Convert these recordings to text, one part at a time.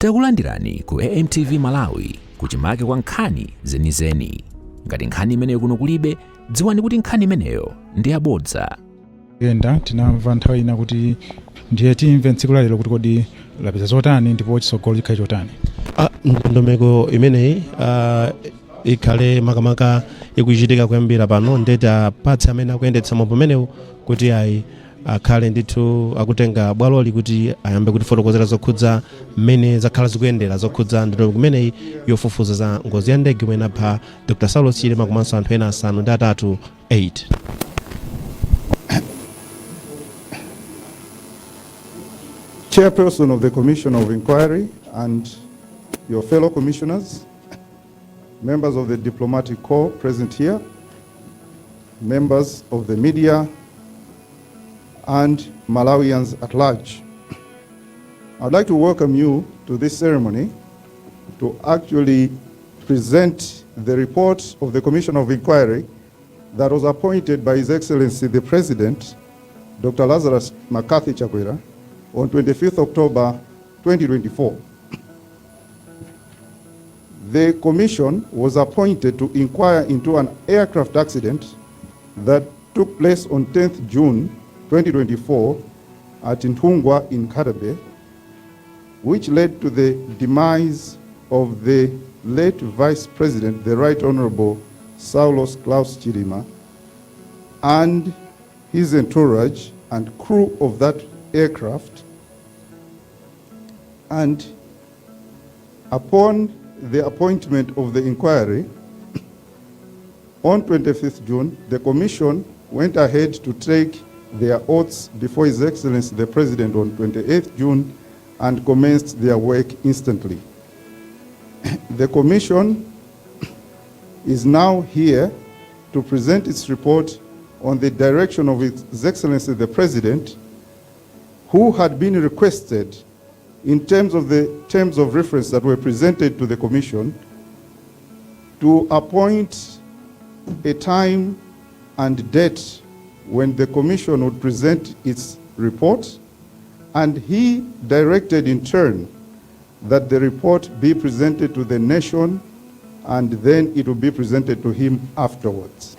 Takulandirani ku AMTV Malawi kuchimake kwa nkhani zenizeni. Ngati nkhani imeneyo kuno kulibe, dziwani kuti nkhani imeneyo ndi yabodza. Tinamva nthawi ina kuti ndiye timve tsiku la lero kuti kodi lapeza zotani ndipo chitsogolo chikhale chotani. Ndondomeko imeneyi ikhale makamaka ikuchitika kuyambira pano ndeti apatse amene akuyendetsa mopo umenewu kuti ayi akhale ndithu akutenga bwaloli kuti ayambe kuti fotokozera zokhudza mmene zakhala zikuyendera zokhudza ndondomeko imeneyi yofufuza za ngozi ya ndege imene inapha Dr. Saulos Chilima komanso anthu ena asanu ndi atatu 8. Chairperson of the Commission of Inquiry and your fellow commissioners, members of the diplomatic corps present here, members of the media, and Malawians at large. I'd like to welcome you to this ceremony to actually present the report of the Commission of Inquiry that was appointed by His Excellency the President, Dr. Lazarus McCarthy Chakwera, on 25th October 2024. The commission was appointed to inquire into an aircraft accident that took place on 10th June 2024 at Ntungwa in Katabe, which led to the demise of the late Vice President, the Right Honorable Saulos Chilima, and his entourage and crew of that aircraft. And upon the appointment of the inquiry, on 25th June, the Commission went ahead to take their oaths before His Excellency the President on 28th June and commenced their work instantly. The Commission is now here to present its report on the direction of His Excellency the President, who had been requested in terms of the terms of reference that were presented to the Commission to appoint a time and date when the Commission would present its report, and he directed in turn that the report be presented to the nation and then it will be presented to him afterwards.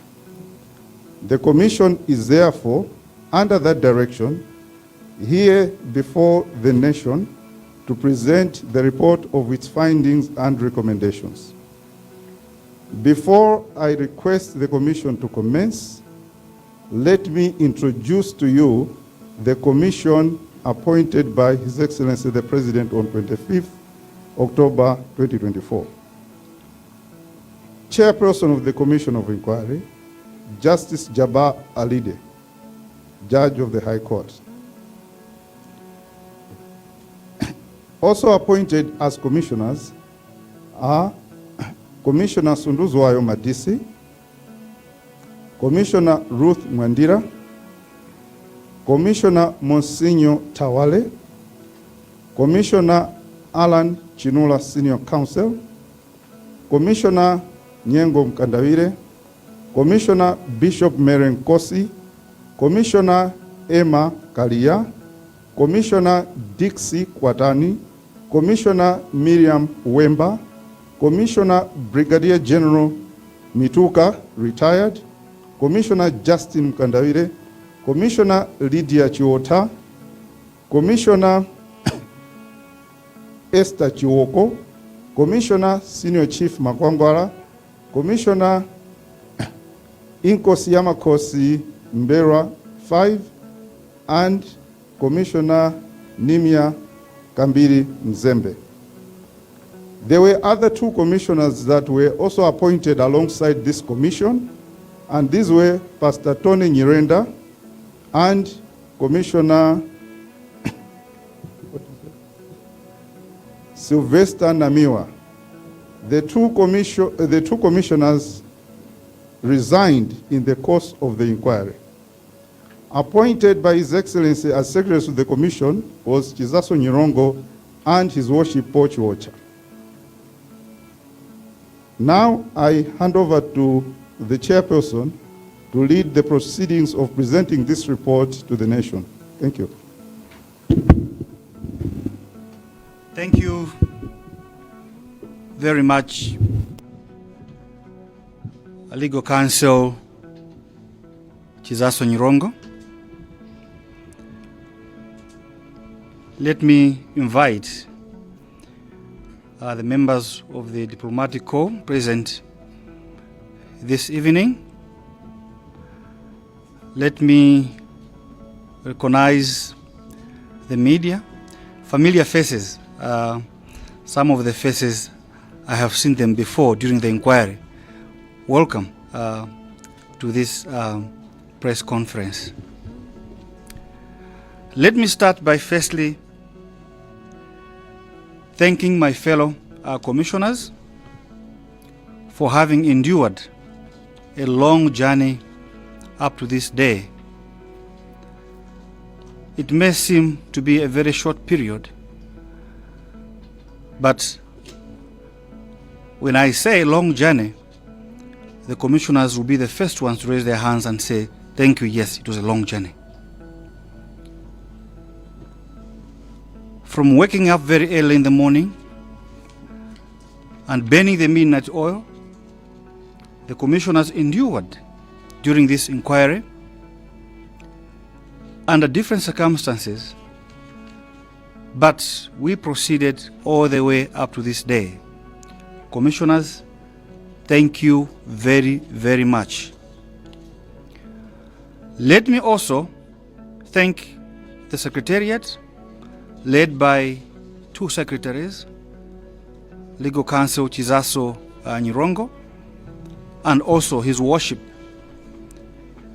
The Commission is therefore, under that direction, here before the nation to present the report of its findings and recommendations. Before I request the Commission to commence, let me introduce to you the Commission appointed by His Excellency the President on 25th October 2024. Chairperson of the Commission of Inquiry, Justice Jabbar Alide, Judge of the High Court. Also appointed as commissioners are Commissioner Sunduzwayo Madisi, Commissioner Ruth Mwandira, Commissioner Monsignor Tawale, Commissioner Alan Chinula Senior Counsel, Commissioner Nyengo Mkandawire, Commissioner Bishop Meren Kosi, Commissioner Emma Kalia, Commissioner Dixie Kwatani, Commissioner Miriam Wemba, Commissioner Brigadier General Mituka, retired, Commissioner Justin Mkandawire, Commissioner Lydia Chiota, Commissioner Esther Chiwoko, Commissioner Senior Chief Makwangwara, Commissioner Inkosi Yamakosi Mbera 5, and Commissioner Nimia Kambiri Mzembe. There were other two commissioners that were also appointed alongside this commission, and these were Pastor Tony Nyirenda and Commissioner Sylvester Namiwa. The two commissioners resigned in the course of the inquiry. Appointed by His Excellency as Secretary to the Commission was Chizaso Nyirongo and His Worship Paul Chiwocha. Now I hand over to the chairperson to lead the proceedings of presenting this report to the nation. Thank you. Thank you, very much Legal Counsel Saulos. Let me invite the members of the diplomatic corps present this evening. Let me recognize the media, familiar faces. Some of the faces, I have seen them before during the inquiry. Welcome to this press conference. Let me start by firstly thanking my fellow commissioners for having endured a long journey up to this day. It may seem to be a very short period, but when I say long journey, the commissioners will be the first ones to raise their hands and say, thank you, yes, it was a long journey. From waking up very early in the morning and burning the midnight oil, the commissioners endured during this inquiry under different circumstances, but we proceeded all the way up to this day. Commissioners, thank you very, very much. Let me also thank the Secretariat, led by two secretaries, Legal Counsel Saulos Chilima, and also His Worship,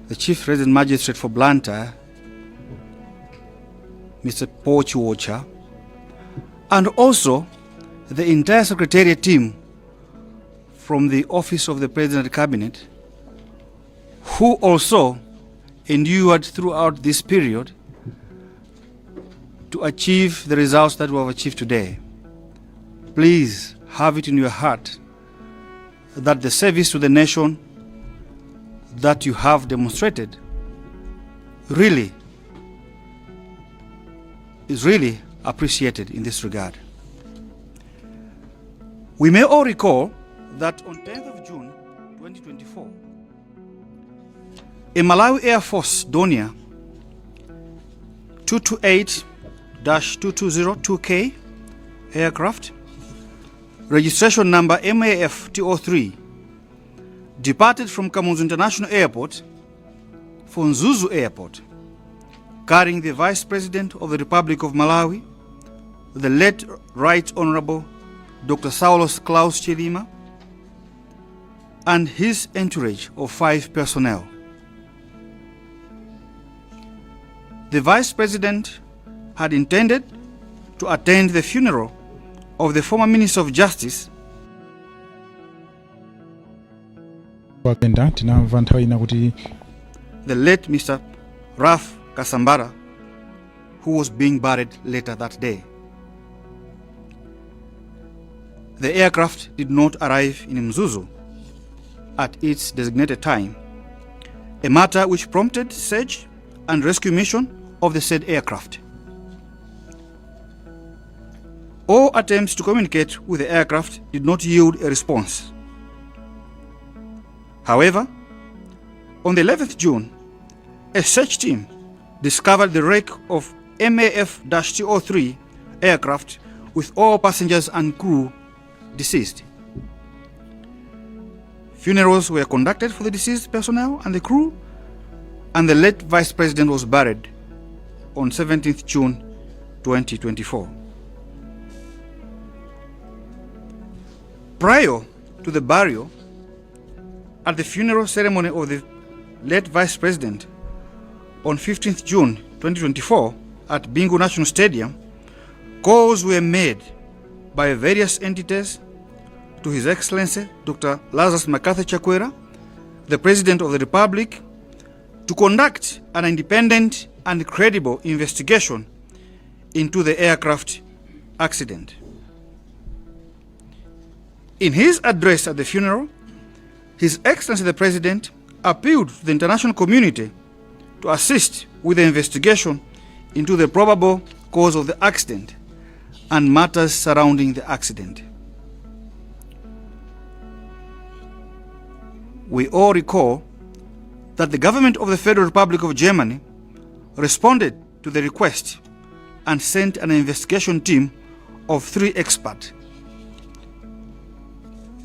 the Chief Resident Magistrate for Blantyre, Mr. Paul Chiwocha, and also the entire Secretariat team from the Office of the President Cabinet, who also endured throughout this period to achieve the results that we have achieved today. Please have it in your heart that the service to the nation that you have demonstrated is really appreciated in this regard. We may all recall that on 10th of June 2024, a Malawi Air Force Donia 228-2202K aircraft, registration number MAF-TO3, departed from Kamuzu International Airport for Mzuzu Airport, carrying the Vice President of the Republic of Malawi, the late Right Honorable Dr. Saulos Chilima, and his entourage of 5 personnel. The Vice President had intended to attend the funeral of the former Minister of Justice, Wakenda tinamva nthawi ina kuti the late Mr. Raf Kasambara, who was being buried later that day. The aircraft did not arrive in Mzuzu at its designated time, a matter which prompted search and rescue mission of the said aircraft. All attempts to communicate with the aircraft did not yield a response. However, on the 11th June, a search team discovered the wreck of MAF-TO3 aircraft with all passengers and crew deceased. Funerals were conducted for the deceased personnel and the crew, and the late Vice President was buried on 17th June 2024. Prior to the burial, at the funeral ceremony of the late Vice President on 15th June 2024 at Bingu National Stadium, calls were made by various entities to His Excellency Dr. Lazarus Makathi Chakwera, the President of the Republic, to conduct an independent and credible investigation into the aircraft accident. In his address at the funeral, His Excellency the President appealed to the international community to assist with the investigation into the probable cause of the accident and matters surrounding the accident. we all recall that the government of the Federal Republic of Germany responded to the request and sent an investigation team of 3 experts.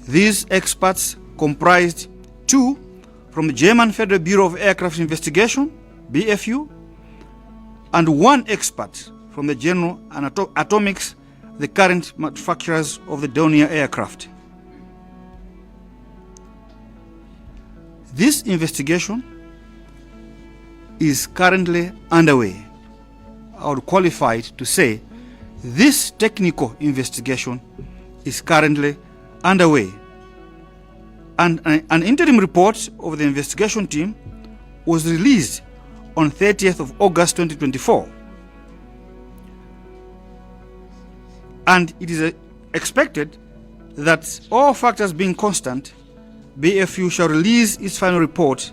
These experts comprised 2 from the German Federal Bureau of Aircraft Investigation, BFU, and 1 expert from the General Atomics, the current manufacturers of the Dornier aircraft. This investigation is currently underway. I would qualify it to say this technical investigation is currently underway. And an interim report of the investigation team was released on 30th of August 2024. And it is expected that, all factors being constant, BFU shall release its final report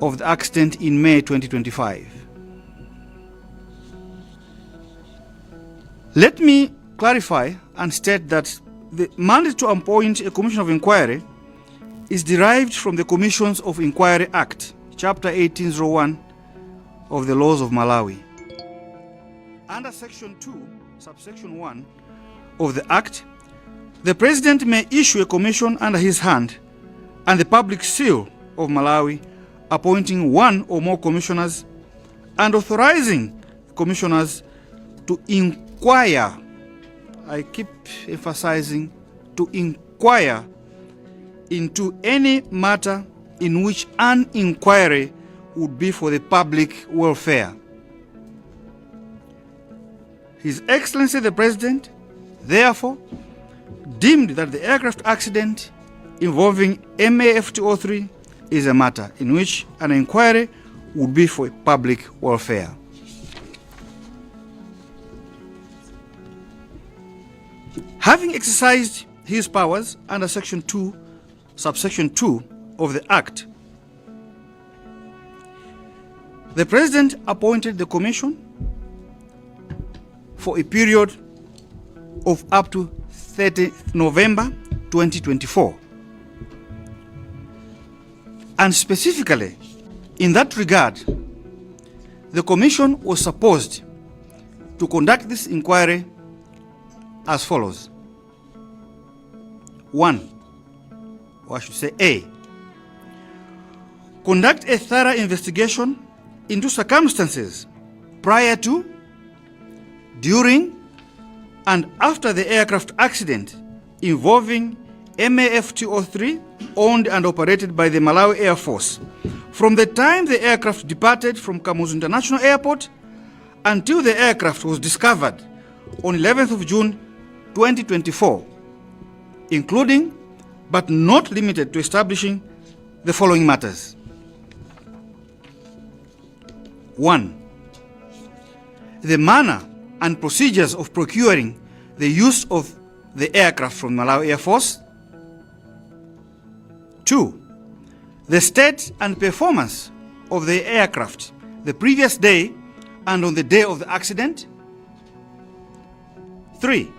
of the accident in May 2025. Let me clarify and state that the mandate to appoint a commission of inquiry is derived from the Commissions of Inquiry Act, Chapter 1801 of the Laws of Malawi. Under Section 2, Subsection 1 of the Act, the President may issue a commission under his hand and the public seal of Malawi, appointing 1 or more commissioners and authorizing commissioners to inquire. I keep emphasizing to inquire into any matter in which an inquiry would be for the public welfare. His Excellency the President, therefore, deemed that the aircraft accident involving MAF-203 is a matter in which an inquiry would be for public welfare. Having exercised his powers under Section 2, Subsection 2 of the Act, the President appointed the Commission for a period of up to 30 November 2024. And specifically, in that regard, the Commission was supposed to conduct this inquiry as follows. 1, or I should say A, conduct a thorough investigation into circumstances prior to, during, and after the aircraft accident involving MAF-203 owned and operated by the Malawi Air Force from the time the aircraft departed from Kamuzu International Airport until the aircraft was discovered on 11th of June 2024, including but not limited to establishing the following matters. 1, the manner and procedures of procuring the use of the aircraft from Malawi Air Force. 2, the state and performance of the aircraft the previous day and on the day of the accident. 3,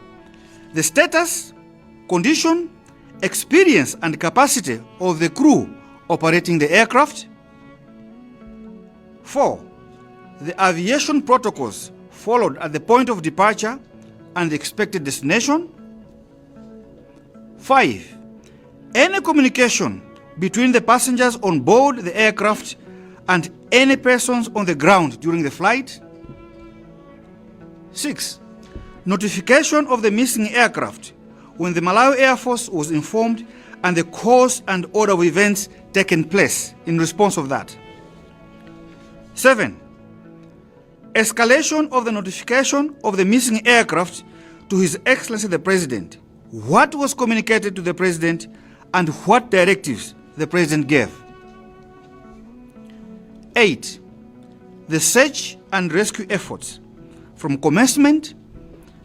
the status, condition, experience and capacity of the crew operating the aircraft. 4, the aviation protocols followed at the point of departure and the expected destination. 5, any communication between the passengers on board the aircraft and any persons on the ground during the flight. 6, notification of the missing aircraft when the Malawi Air Force was informed and the cause and order of events taken place in response of that. 7, escalation of the notification of the missing aircraft to His Excellency the President. What was communicated to the President and what directives the President gave. 8, the search and rescue efforts from commencement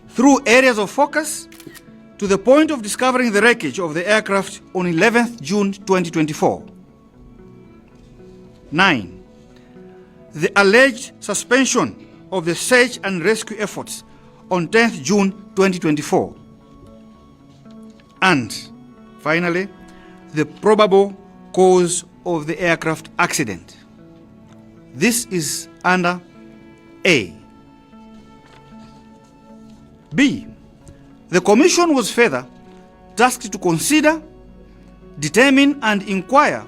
through areas of focus to the point of discovering the wreckage of the aircraft on 11th June 2024. 9, the alleged suspension of the search and rescue efforts on 10th June 2024. And finally, the probable cause of the aircraft accident. This is under A. B. The Commission was further tasked to consider, determine, and inquire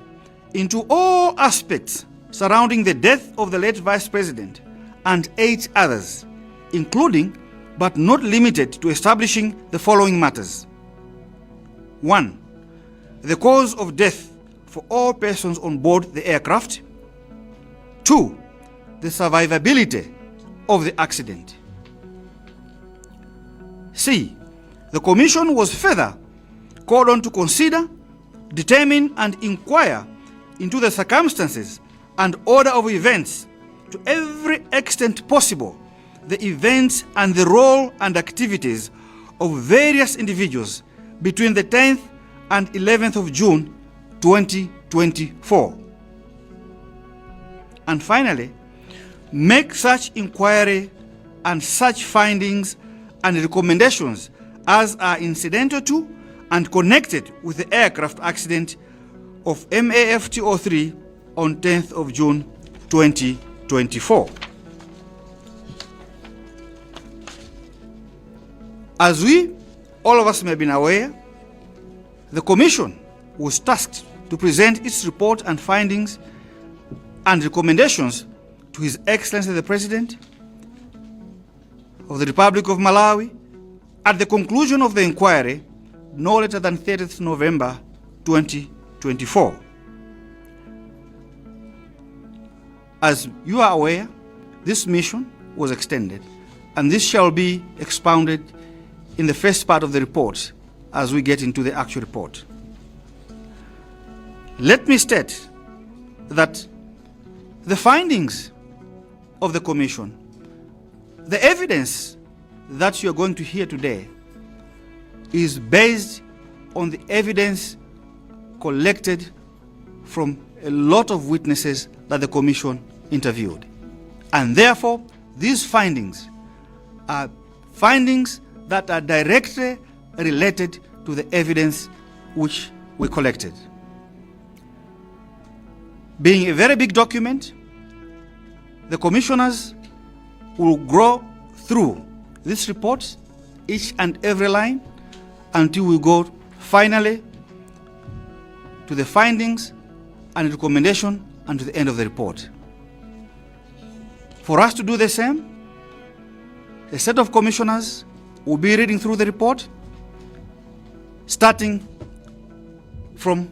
into all aspects surrounding the death of the late Vice President and 8 others, including but not limited to establishing the following matters. 1. The cause of death for all persons on board the aircraft. 2. The survivability of the accident. C. The Commission was further called on to consider, determine, and inquire into the circumstances and order of events to every extent possible, the events and the role and activities of various individuals between the 10th and 11th of June 2024. And finally, make such inquiry and such findings and recommendations as are incidental to and connected with the aircraft accident of MAFT-03 on 10th of June 2024. As all of us may have been aware, the Commission was tasked to present its report and findings and recommendations to His Excellency the President of the Republic of Malawi at the conclusion of the inquiry no later than 30th November 2024. As you are aware, this mission was extended, and this shall be expounded in the first part of the report as we get into the actual report. Let me state that the findings of the Commission, the evidence that you are going to hear today, is based on the evidence collected from a lot of witnesses that the Commission interviewed. And therefore, these findings are findings that are directly related to the evidence which we collected. Being a very big document, the commissioners will go through this report, each and every line, until we go finally to the findings and recommendation and to the end of the report. For us to do the same, a set of commissioners will be reading through the report, starting from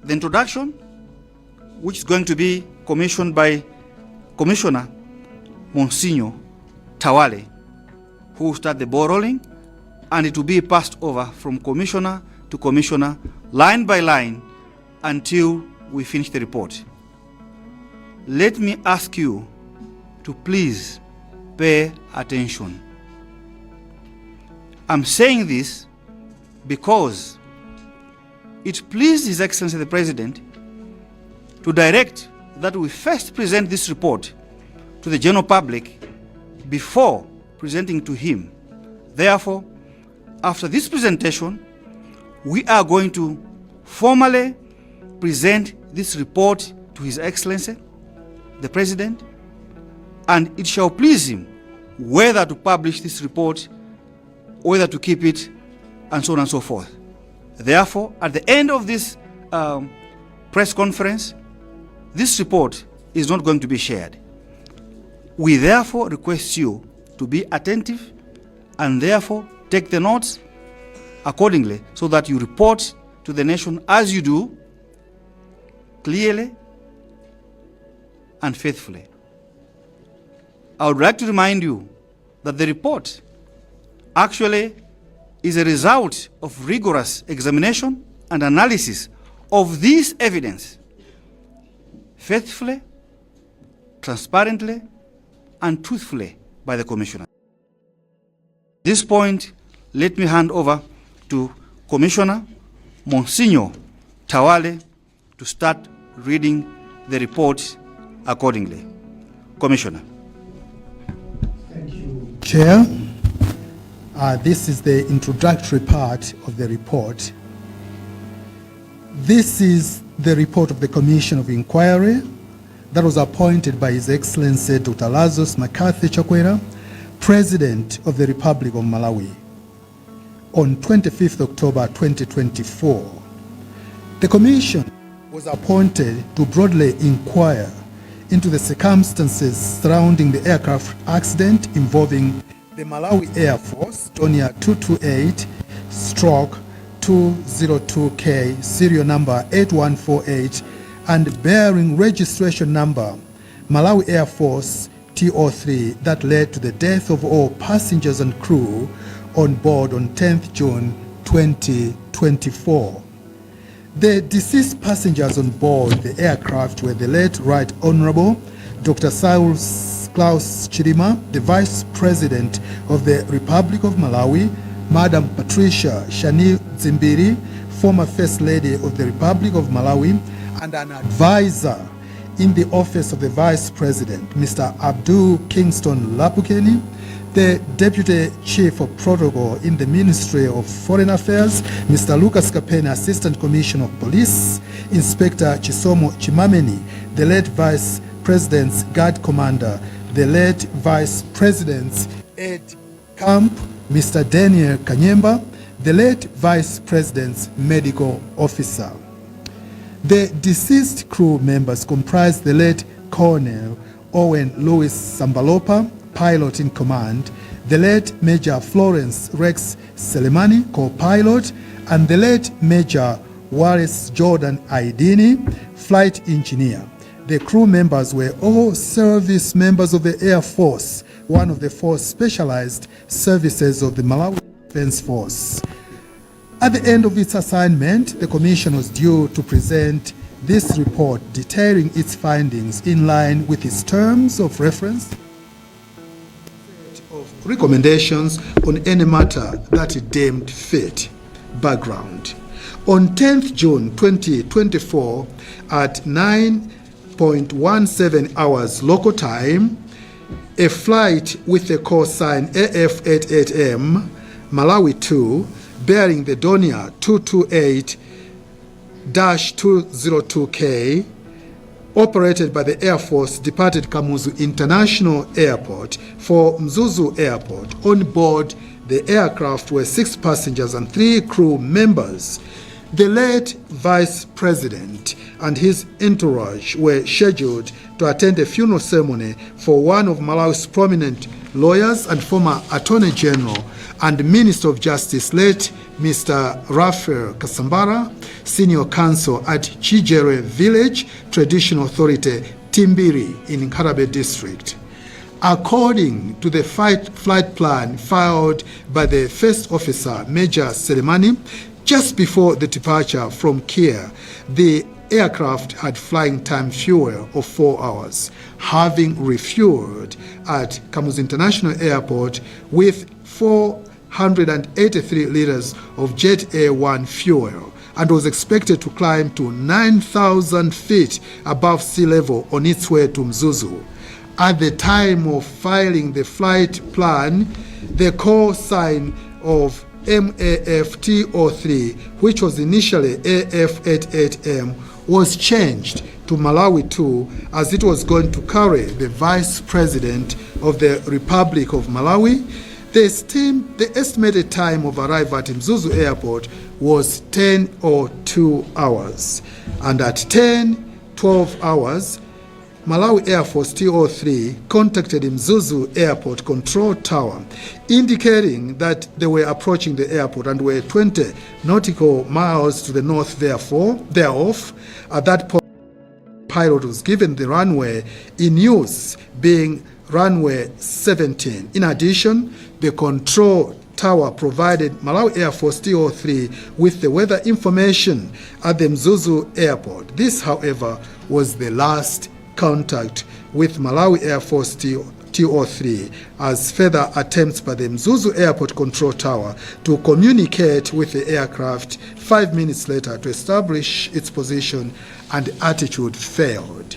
the introduction, which is going to be commissioned by Commissioner Monsignor Tawale, who will start the ball rolling, and it will be passed over from commissioner to commissioner, line by line, until we finish the report. Let me ask you to please pay attention. I'm saying this because it pleased His Excellency the President to direct that we first present this report to the general public before presenting to him. Therefore, after this presentation, we are going to formally present this report to His Excellency the President, and it shall please him whether to publish this report, whether to keep it, and so on and so forth. Therefore, at the end of this press conference, this report is not going to be shared. We therefore request you to be attentive and therefore take the notes accordingly, so that you report to the nation as you do, clearly and faithfully. I would like to remind you that the report actually is a result of rigorous examination and analysis of this evidence, faithfully, transparently, and truthfully by the Commissioner. At this point, let me hand over to Commissioner Monsignor Tawale to start reading the report accordingly. Commissioner. Thank you, Chair. This is the introductory part of the report. This is the report of the Commission of Inquiry that was appointed by His Excellency Dr. Lazarus McCarthy Chakwera, President of the Republic of Malawi, on 25th October 2024. The Commission was appointed to broadly inquire into the circumstances surrounding the aircraft accident involving the Malawi Air Force, Donia 228-202K, serial number 8148, and bearing registration number Malawi Air Force TO3, that led to the death of all passengers and crew on board on 10th June 2024. The deceased passengers on board the aircraft were the late Right Honorable Dr. Saulos Chilima, the Vice President of the Republic of Malawi, Madam Patricia Shani Zimbiri, former First Lady of the Republic of Malawi, and an advisor in the Office of the Vice President, Mr. Abdul Kingston Lapukeni, the Deputy Chief of Protocol in the Ministry of Foreign Affairs, Mr. Lucas Kapena, Assistant Commissioner of Police, Inspector Chisomo Chimameni, the late Vice President's Guard Commander, the late Vice President's Aide Camp, Mr. Daniel Kanyemba, the late Vice President's Medical Officer. The deceased crew members comprised the late Colonel Owen Louis Sambalopa, pilot in command, the late Major Florence Rex Selemani, co-pilot, and the late Major Wallace Jordan Aidini, flight engineer. The crew members were all service members of the Air Force, one of the four specialized services of the Malawi Defense Force. At the end of its assignment, the Commission was due to present this report detailing its findings in line with its terms of reference, of recommendations on any matter that it deemed fit. Background. On 10th June 2024 at 9:17 hours local time, a flight with the call sign AF88M Malawi 2 bearing the Donia 228-202K operated by the Air Force departed Kamuzu International Airport for Mzuzu Airport. On board the aircraft were 6 passengers and 3 crew members. The late Vice President and his entourage were scheduled to attend a funeral ceremony for one of Malawi's prominent lawyers and former Attorney General and Minister of Justice, late Mr. Raphael Kasambara, Senior Counsel at Chijere Village Traditional Authority, Timbiri in Nkarabe District. According to the flight plan filed by the First Officer, Major Selemani, just before the departure from Kia, the aircraft had flying time fuel of 4 hours, having refueled at Kamuzu International Airport with 483 liters of Jet A1 fuel, and was expected to climb to 9,000 feet above sea level on its way to Mzuzu. At the time of filing the flight plan, the call sign of MAFTO3, which was initially AF88M, was changed to Malawi 2 as it was going to carry the Vice President of the Republic of Malawi. The estimated time of arrival at Mzuzu Airport was 10:02 hours, and at 10:12 hours, Malawi Air Force TO3 contacted Mzuzu Airport Control Tower, indicating that they were approaching the airport and were 20 nautical miles to the north thereof. At that point, the pilot was given the runway in use, being runway 17. In addition, the control tower provided Malawi Air Force TO3 with the weather information at the Mzuzu Airport. This, however, was the last contact with Malawi Air Force TO3, as further attempts by the Mzuzu Airport Control Tower to communicate with the aircraft 5 minutes later to establish its position and attitude failed.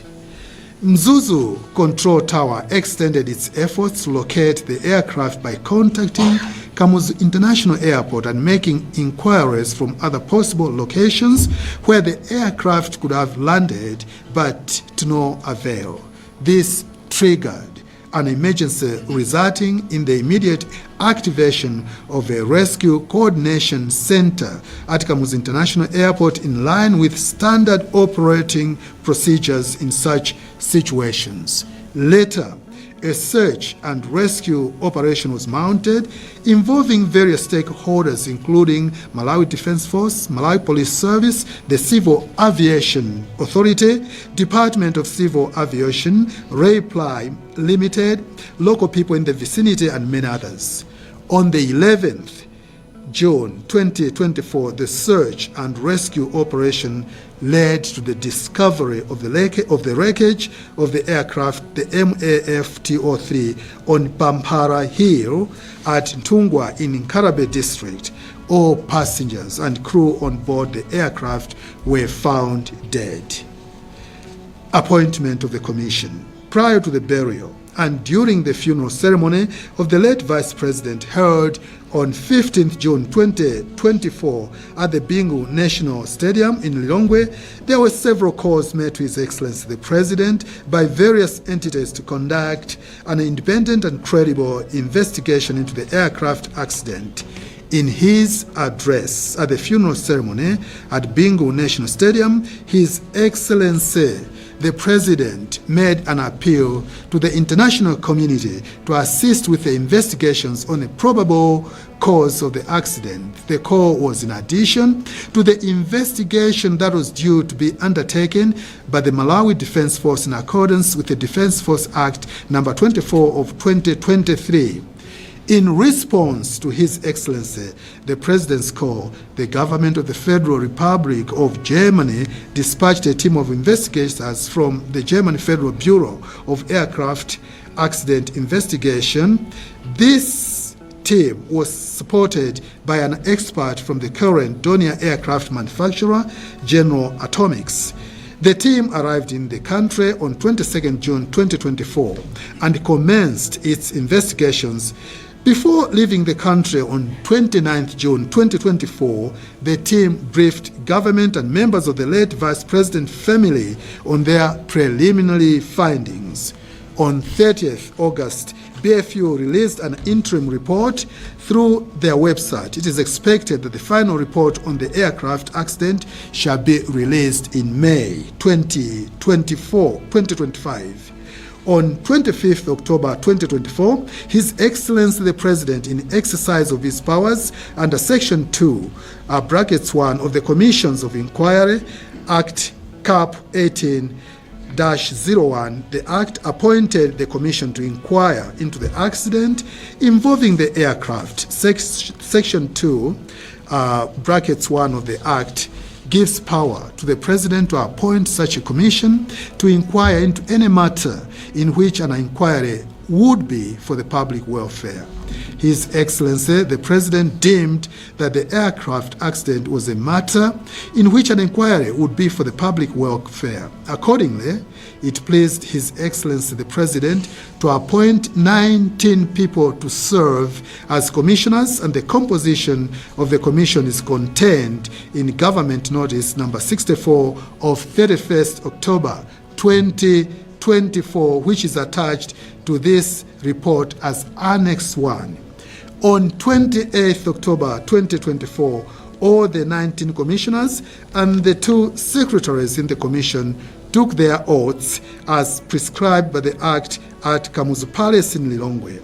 Mzuzu Control Tower extended its efforts to locate the aircraft by contacting Kamuzu International Airport and making inquiries from other possible locations where the aircraft could have landed, but to no avail. This triggered an emergency resulting in the immediate activation of a rescue coordination center at Kamuzu International Airport in line with standard operating procedures in such situations. Later, a search and rescue operation was mounted involving various stakeholders including Malawi Defense Force, Malawi Police Service, the Civil Aviation Authority, Department of Civil Aviation, Reply Limited, local people in the vicinity, and many others. On the 11th June 2024, the search and rescue operation led to the discovery of the wreckage of the aircraft, the MAF-TO3, on Pampara Hill at Ntungwa in Nkarabe district. All passengers and crew on board the aircraft were found dead. Appointment of the commission. Prior to the burial and during the funeral ceremony of the late Vice President held on 15th June 2024 at the Bingu National Stadium in Lilongwe, there were several calls made to His Excellency the President by various entities to conduct an independent and credible investigation into the aircraft accident. In his address at the funeral ceremony at Bingu National Stadium, His Excellency the President made an appeal to the international community to assist with the investigations on a probable cause of the accident. The call was in addition to the investigation that was due to be undertaken by the Malawi Defense Force in accordance with the Defense Force Act number 24 of 2023. In response to His Excellency the President's call, the government of the Federal Republic of Germany dispatched a team of investigators from the German Federal Bureau of Aircraft Accident Investigation. This team was supported by an expert from the current Dornier aircraft manufacturer, General Atomics. The team arrived in the country on 22nd June 2024 and commenced its investigations. Before leaving the country on 29th June 2024, the team briefed government and members of the late Vice President family on their preliminary findings. On 30th August, BFU released an interim report through their website. It is expected that the final report on the aircraft accident shall be released in May 2025. On 25th October 2024, His Excellency the President, in exercise of his powers under Section 2, brackets 1 of the Commissions of Inquiry, Act Cap 18-01, the Act appointed the Commission to inquire into the accident involving the aircraft. Section 2, brackets 1 of the Act gives power to the President to appoint such a commission to inquire into any matter in which an inquiry would be for the public welfare. His Excellency the President deemed that the aircraft accident was a matter in which an inquiry would be for the public welfare. Accordingly, it pleased His Excellency the President to appoint 19 people to serve as commissioners, and the composition of the commission is contained in Government Notice number 64 of 31st October 2024, which is attached to this report as Annex 1. On 28th October 2024, all the 19 commissioners and the 2 secretaries in the commission took their oaths as prescribed by the Act at Kamuzu Palace in Lilongwe.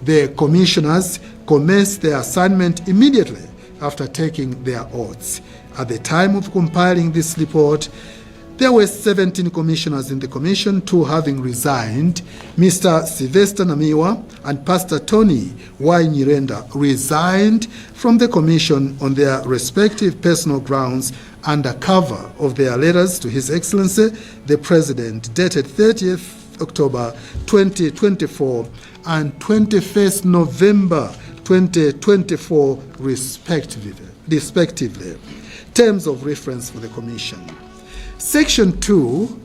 The commissioners commenced their assignment immediately after taking their oaths. At the time of compiling this report, there were 17 commissioners in the commission, 2 having resigned. Mr. Sylvester Namiwa and Pastor Tony Y. Nyirenda resigned from the commission on their respective personal grounds under cover of their letters to His Excellency the President, dated 30th October 2024 and 21st November 2024, respectively. Terms of reference for the commission. Section 2,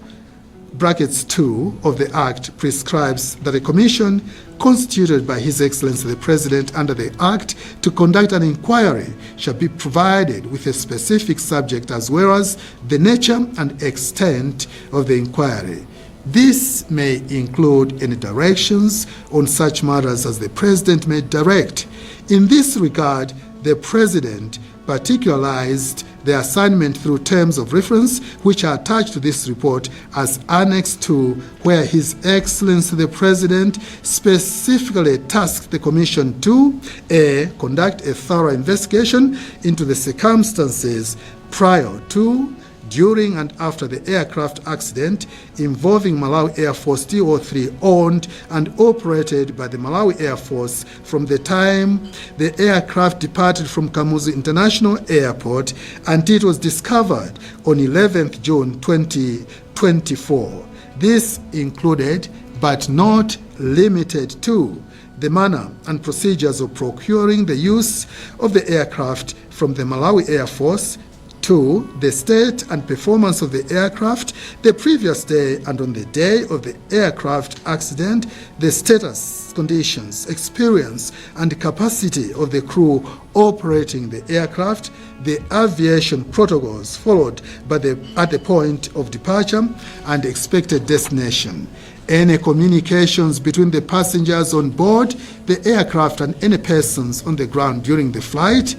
brackets 2 of the Act prescribes that a commission constituted by His Excellency the President under the Act to conduct an inquiry shall be provided with a specific subject as well as the nature and extent of the inquiry. This may include any directions on such matters as the President may direct. In this regard, the President particularized the assignment through terms of reference which are attached to this report as Annex 2, where His Excellency the President specifically tasked the Commission to A. Conduct a thorough investigation into the circumstances prior to, during and after the aircraft accident involving Malawi Air Force TO3 owned and operated by the Malawi Air Force from the time the aircraft departed from Kamuzu International Airport until it was discovered on 11th June 2024. This included, but not limited to, the manner and procedures of procuring the use of the aircraft from the Malawi Air Force. 2. The state and performance of the aircraft the previous day and on the day of the aircraft accident, the status, conditions, experience, and capacity of the crew operating the aircraft, the aviation protocols followed at the point of departure and expected destination, any communications between the passengers on board the aircraft and any persons on the ground during the flight.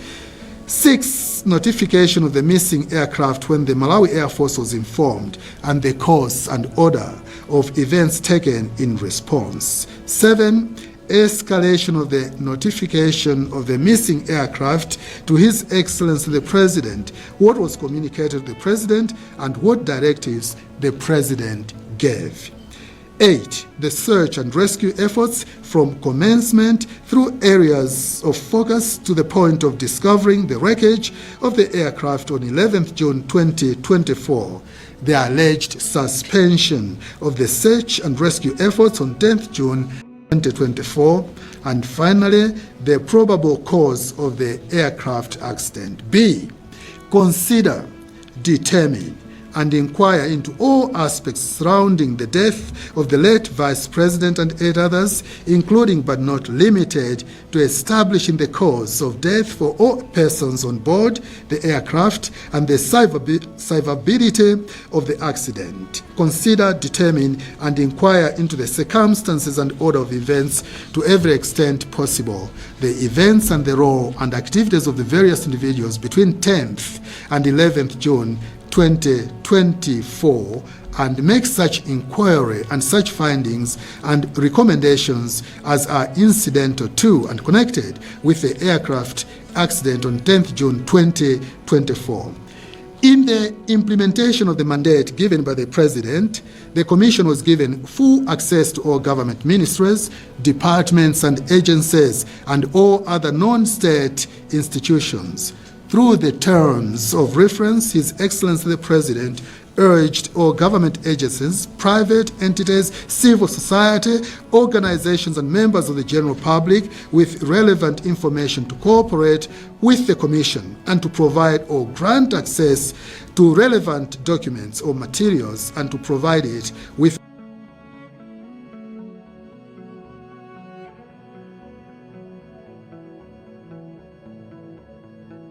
6. Notification of the missing aircraft when the Malawi Air Force was informed and the course and order of events taken in response. 7. Escalation of the notification of the missing aircraft to His Excellency the President, what was communicated to the President and what directives the President gave. 8. The search and rescue efforts from commencement through areas of focus to the point of discovering the wreckage of the aircraft on 11th June 2024. The alleged suspension of the search and rescue efforts on 10th June 2024. And finally, the probable cause of the aircraft accident. B. Consider, determine, and inquire into all aspects surrounding the death of the late Vice President and 8 others, including but not limited to establishing the cause of death for all persons on board the aircraft and the survivability of the accident. Consider, determine, and inquire into the circumstances and order of events to every extent possible, the events and the role and activities of the various individuals between 10th and 11th June 2024, and make such inquiry and such findings and recommendations as are incidental to and connected with the aircraft accident on 10th June 2024. In the implementation of the mandate given by the President, the Commission was given full access to all government ministries, departments and agencies, and all other non-state institutions. Through the terms of reference, His Excellency the President urged all government agencies, private entities, civil society, organizations, and members of the general public with relevant information to cooperate with the Commission and to provide or grant access to relevant documents or materials and to provide it with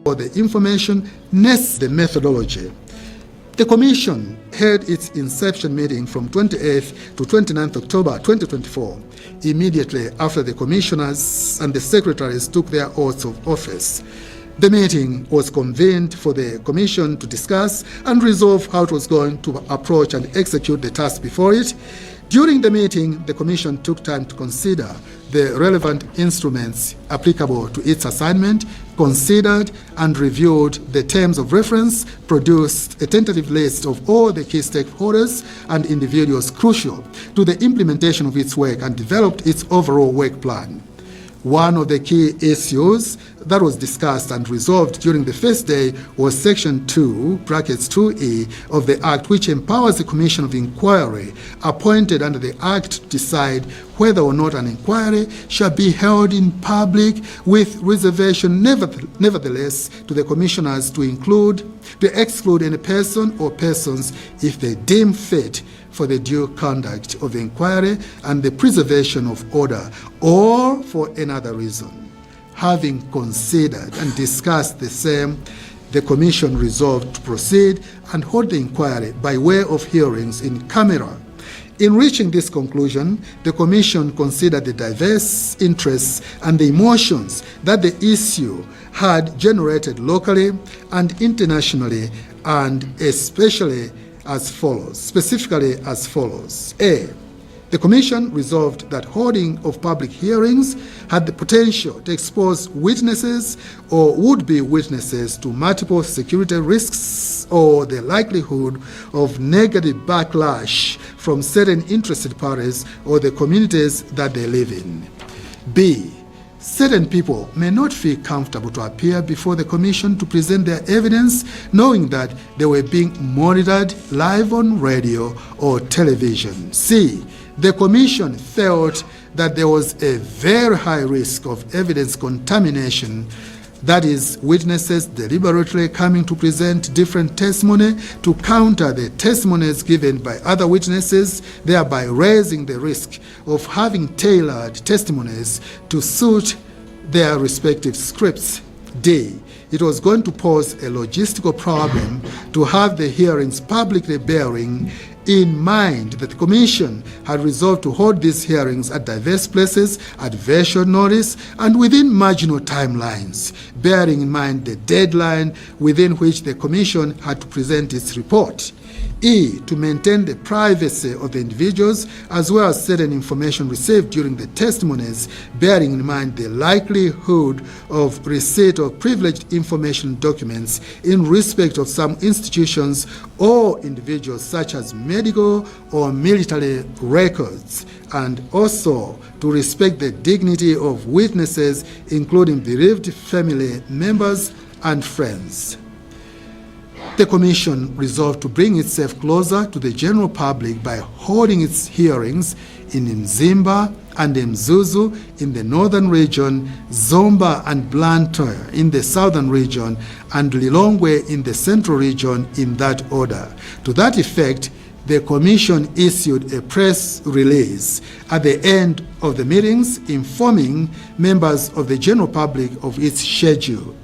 the information necessary. The methodology. The Commission held its inception meeting from 28th to 29th October 2024, immediately after the Commissioners and the Secretaries took their oaths of office. The meeting was convened for the Commission to discuss and resolve how it was going to approach and execute the task before it. During the meeting, the Commission took time to consider the relevant instruments applicable to its assignment, considered and reviewed the terms of reference, produced a tentative list of all the key stakeholders and individuals crucial to the implementation of its work, and developed its overall work plan. One of the key issues that was discussed and resolved during the first day was Section 2, brackets 2E of the Act, which empowers the Commission of Inquiry appointed under the Act to decide whether or not an inquiry shall be held in public, with reservation nevertheless to the commissioners to exclude any person or persons if they deem fit for the due conduct of the inquiry and the preservation of order, or for another reason. Having considered and discussed the same, the Commission resolved to proceed and hold the inquiry by way of hearings in camera. In reaching this conclusion, the Commission considered the diverse interests and the emotions that the issue had generated locally and internationally, and specifically as follows. A. The Commission resolved that holding of public hearings had the potential to expose witnesses or would-be witnesses to multiple security risks or the likelihood of negative backlash from certain interested parties or the communities that they live in. B. Certain people may not feel comfortable to appear before the Commission to present their evidence, knowing that they were being monitored live on radio or television. C. The Commission felt that there was a very high risk of evidence contamination, that is, witnesses deliberately coming to present different testimony to counter the testimonies given by other witnesses, thereby raising the risk of having tailored testimonies to suit their respective scripts. D. It was going to pose a logistical problem to have the hearings publicly, bearing in mind that the Commission had resolved to hold these hearings at diverse places at very short notice and within marginal timelines, bearing in mind the deadline within which the Commission had to present its report. E. To maintain the privacy of the individuals as well as certain information received during the testimonies, bearing in mind the likelihood of receipt of privileged information documents in respect of some institutions or individuals such as medical or military records, and also to respect the dignity of witnesses, including bereaved family members and friends. The Commission resolved to bring itself closer to the general public by holding its hearings in Mzimba and Mzuzu in the northern region, Zomba and Blantyre in the southern region, and Lilongwe in the central region in that order. To that effect, the Commission issued a press release at the end of the meetings informing members of the general public of its schedule.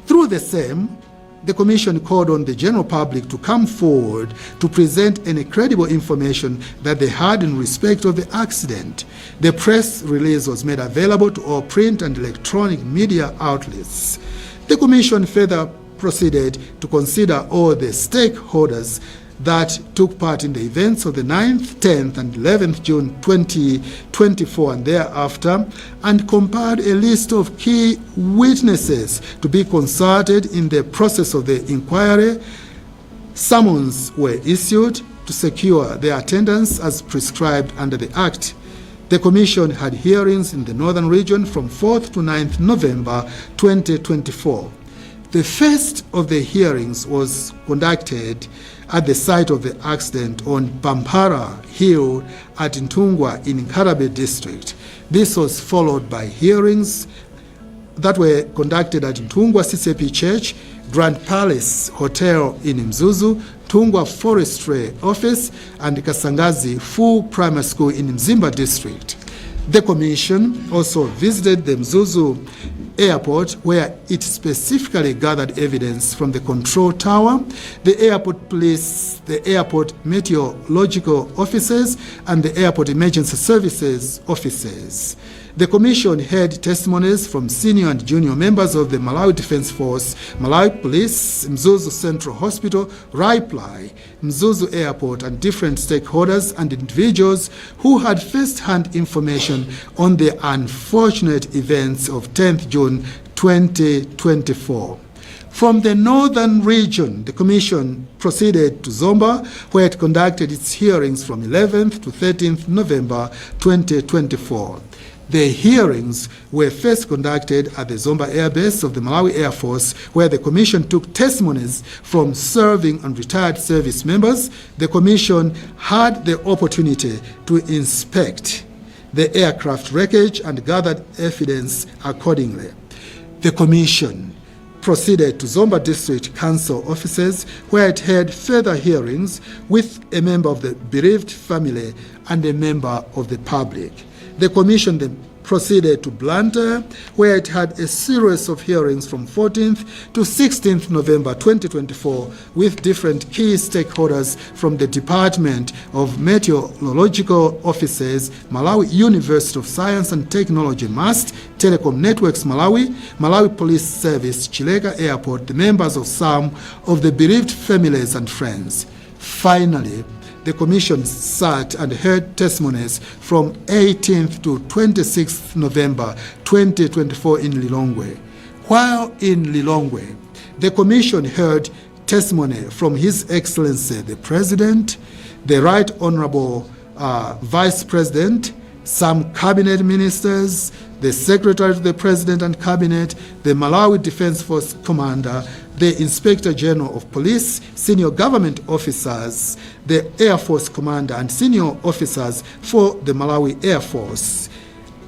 Through the same, the Commission called on the general public to come forward to present any credible information that they had in respect of the accident. The press release was made available to all print and electronic media outlets. The Commission further proceeded to consider all the stakeholders that took part in the events of the 9th, 10th, and 11th June 2024 and thereafter, and compiled a list of key witnesses to be consulted in the process of the inquiry. Summons were issued to secure their attendance as prescribed under the Act. The Commission had hearings in the northern region from 4th to 9th November 2024. The first of the hearings was conducted at the site of the accident on Pampara Hill at Ntungwa in Nkarabe district. This was followed by hearings that were conducted at Ntungwa CCP Church, Grand Palace Hotel in Mzuzu, Tungwa Forestry Office, and Kasangazi Full Primary School in Mzimba district. The Commission also visited the Mzuzu Airport, where it specifically gathered evidence from the control tower, the airport police, the airport meteorological officers, and the airport emergency services officers. The Commission heard testimonies from senior and junior members of the Malawi Defense Force, Malawi Police, Mzuzu Central Hospital, Raiplai, Mzuzu Airport, and different stakeholders and individuals who had first-hand information on the unfortunate events of 10th June 2024. From the northern region, the Commission proceeded to Zomba, where it conducted its hearings from 11th to 13th November 2024. The hearings were first conducted at the Zomba Air Base of the Malawi Air Force, where the Commission took testimonies from serving and retired service members. The Commission had the opportunity to inspect the aircraft wreckage and gathered evidence accordingly. The Commission proceeded to Zomba District Council offices, where it held further hearings with a member of the bereaved family and a member of the public. The Commission then proceeded to Blantyre, where it had a series of hearings from 14th to 16th November 2024 with different key stakeholders from the Department of Meteorological Offices, Malawi University of Science and Technology, MAST, Telecom Networks Malawi, Malawi Police Service, Chileka Airport, the members of some of the bereaved families and friends. Finally, the Commission sat and heard testimonies from 18th to 26th November 2024 in Lilongwe. While in Lilongwe, the Commission heard testimony from His Excellency the President, the Right Honorable Vice President, some cabinet ministers, the Secretary to the President and Cabinet, the Malawi Defense Force Commander, the Inspector General of Police, senior government officers, the Air Force Commander, and senior officers for the Malawi Air Force,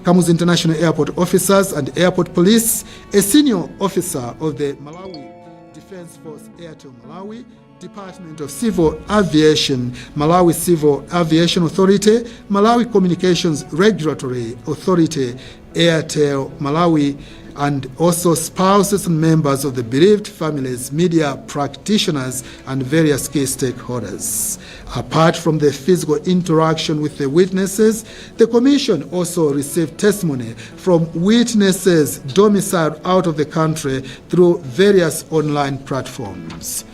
Kamuzu International Airport officers and airport police, a senior officer of the Malawi Defense Force Airtel Malawi, Department of Civil Aviation, Malawi Civil Aviation Authority, Malawi Communications Regulatory Authority, Airtel Malawi, and also spouses and members of the bereaved families, media practitioners, and various key stakeholders. Apart from the physical interaction with the witnesses, the Commission also received testimony from witnesses domiciled out of the country through various online platforms.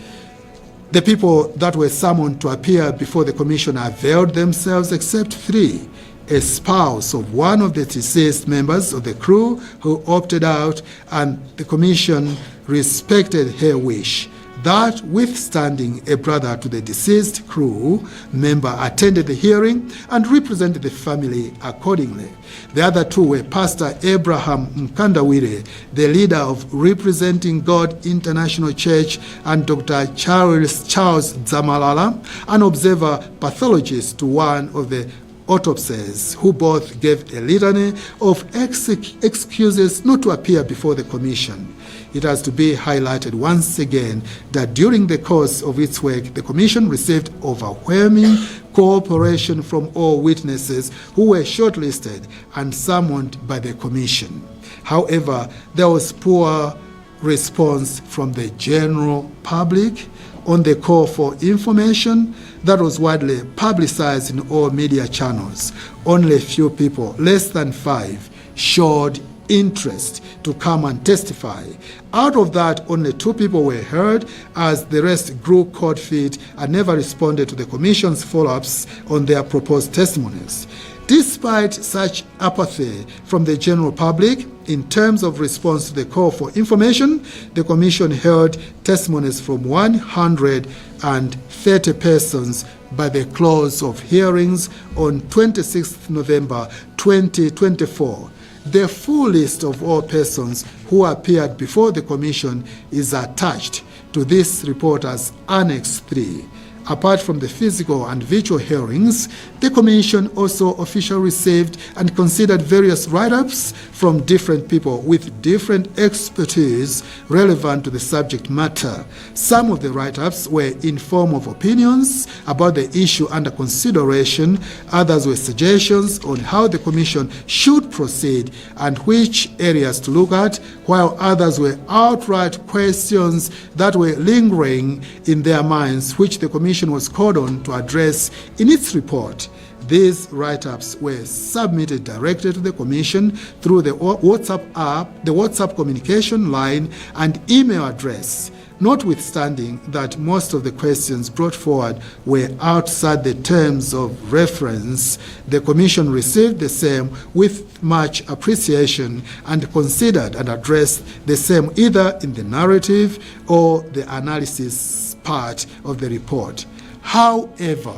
The people that were summoned to appear before the Commission availed themselves except 3. A spouse of one of the deceased members of the crew who opted out, and the Commission respected her wish. That, withstanding, a brother to the deceased crew member attended the hearing and represented the family accordingly. The other 2 were Pastor Abraham Mkandawire, the leader of Representing God International Church, and Dr. Charles Zamalala, an observer pathologist to one of the autopsies, who both gave a litany of excuses not to appear before the Commission. It has to be highlighted once again that during the course of its work, the Commission received overwhelming cooperation from all witnesses who were shortlisted and summoned by the Commission. However, there was poor response from the general public on the call for information that was widely publicized in all media channels. Only a few people, less than 5, showed interest to come and testify. Out of that, only 2 people were heard, as the rest grew cold feet and never responded to the Commission's follow-ups on their proposed testimonies. Despite such apathy from the general public in terms of response to the call for information, the Commission held testimonies from 130 persons by the close of hearings on 26th November 2024. The full list of all persons who appeared before the Commission is attached to this report as Annex 3. Apart from the physical and virtual hearings, the Commission also officially received and considered various write-ups from different people with different expertise relevant to the subject matter. Some of the write-ups were in form of opinions about the issue under consideration. Others were suggestions on how the Commission should proceed and which areas to look at, while others were outright questions that were lingering in their minds, which the Commission was called on to address in its report. These write-ups were submitted directly to the Commission through the WhatsApp app, the WhatsApp communication line, and email address. Notwithstanding that most of the questions brought forward were outside the terms of reference, the Commission received the same with much appreciation and considered and addressed the same either in the narrative or the analysis part of the report. However,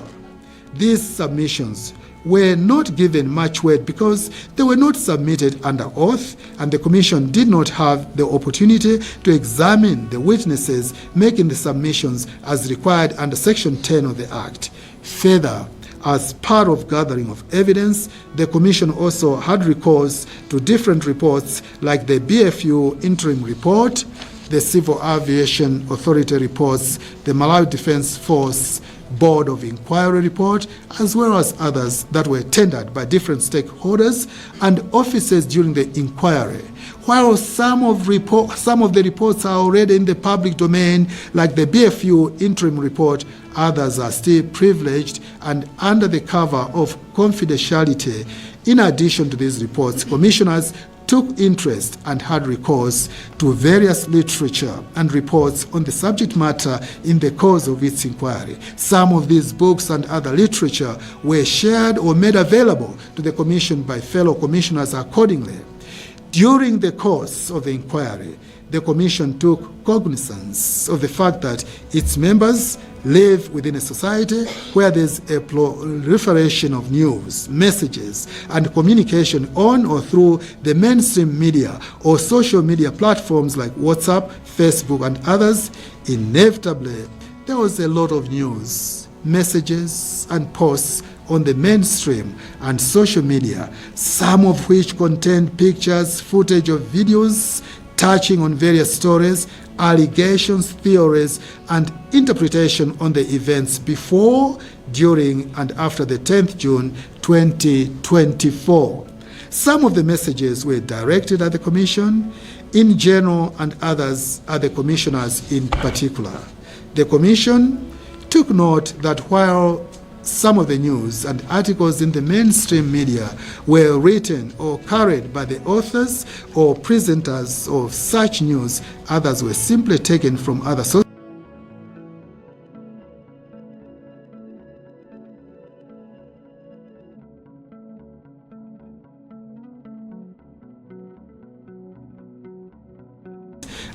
these submissions were not given much weight because they were not submitted under oath, and the Commission did not have the opportunity to examine the witnesses making the submissions as required under Section 10 of the Act. Further, as part of gathering of evidence, the Commission also had recourse to different reports like the BFU interim report, the Civil Aviation Authority reports, the Malawi Defense Force Board of Inquiry report, as well as others that were tendered by different stakeholders and officers during the inquiry. While some of the reports are already in the public domain, like the BFU interim report, others are still privileged and under the cover of confidentiality. In addition to these reports, commissioners took interest and had recourse to various literature and reports on the subject matter in the course of its inquiry. Some of these books and other literature were shared or made available to the Commission by fellow commissioners accordingly. During the course of the inquiry, the Commission took cognizance of the fact that its members live within a society where there's a proliferation of news, messages, and communication on or through the mainstream media or social media platforms like WhatsApp, Facebook, and others. Inevitably, there was a lot of news, messages, and posts on the mainstream and social media, some of which contained pictures, footage of videos, touching on various stories, allegations, theories, and interpretation on the events before, during, and after the 10th June 2024. Some of the messages were directed at the Commission in general and others at the commissioners in particular. The Commission took note that while some of the news and articles in the mainstream media were written or carried by the authors or presenters of such news, others were simply taken from other sources.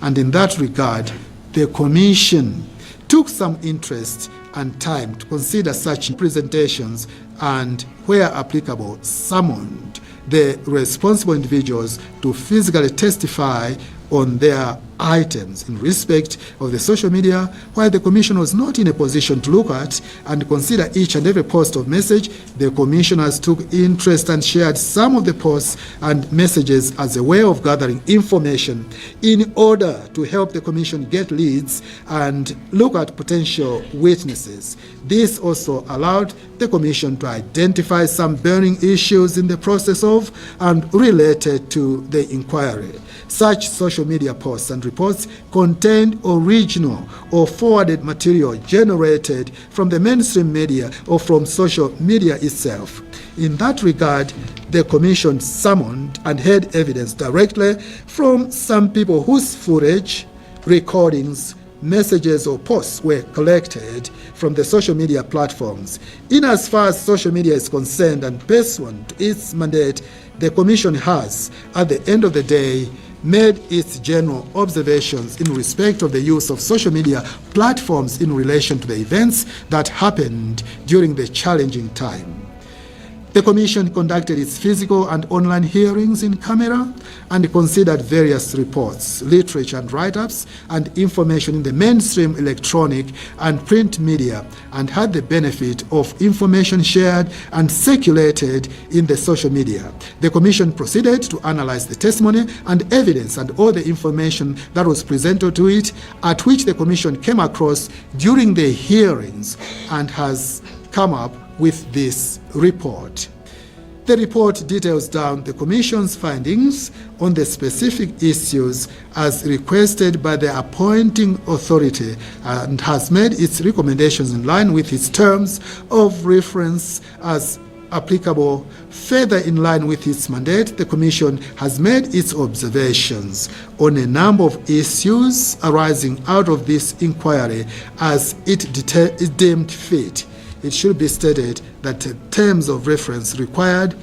And in that regard, the Commission took some interest and time to consider such presentations and, where applicable, summoned the responsible individuals to physically testify on their items in respect of the social media. While the Commission was not in a position to look at and consider each and every post or message, the commissioners took interest and shared some of the posts and messages as a way of gathering information in order to help the Commission get leads and look at potential witnesses. This also allowed the Commission to identify some burning issues in the process of and related to the inquiry. Such social media posts and reports contained original or forwarded material generated from the mainstream media or from social media itself. In that regard, the Commission summoned and heard evidence directly from some people whose footage, recordings, messages, or posts were collected from the social media platforms. In as far as social media is concerned and pursuant to its mandate, the Commission has, at the end of the day, made its general observations in respect of the use of social media platforms in relation to the events that happened during the challenging time. The Commission conducted its physical and online hearings in camera and considered various reports, literature and write-ups, and information in the mainstream electronic and print media, and had the benefit of information shared and circulated in the social media. The Commission proceeded to analyze the testimony and evidence and all the information that was presented to it, at which the Commission came across during the hearings, and has come up with this report. The report details down the Commission's findings on the specific issues as requested by the appointing authority and has made its recommendations in line with its terms of reference as applicable. Further, in line with its mandate, the Commission has made its observations on a number of issues arising out of this inquiry as it deemed fit. It should be stated that in terms of reference required,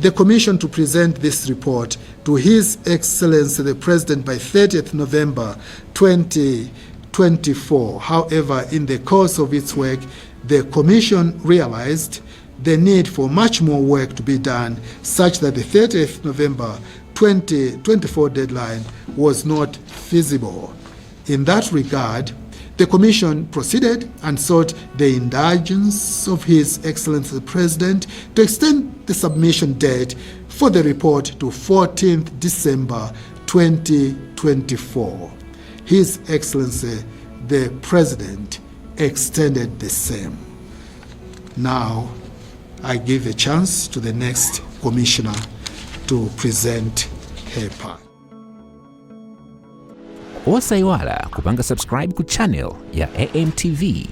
the Commission to present this report to His Excellency the President by 30th November 2024. However, in the course of its work, the Commission realized the need for much more work to be done, such that the 30th November 2024 deadline was not feasible. In that regard, the Commission proceeded and sought the indulgence of His Excellency the President to extend the submission date for the report to 14th December 2024. His Excellency the President extended the same. Now, I give a chance to the next Commissioner to present her part. Osaiwala kupanga subscribe ku channel ya AMTV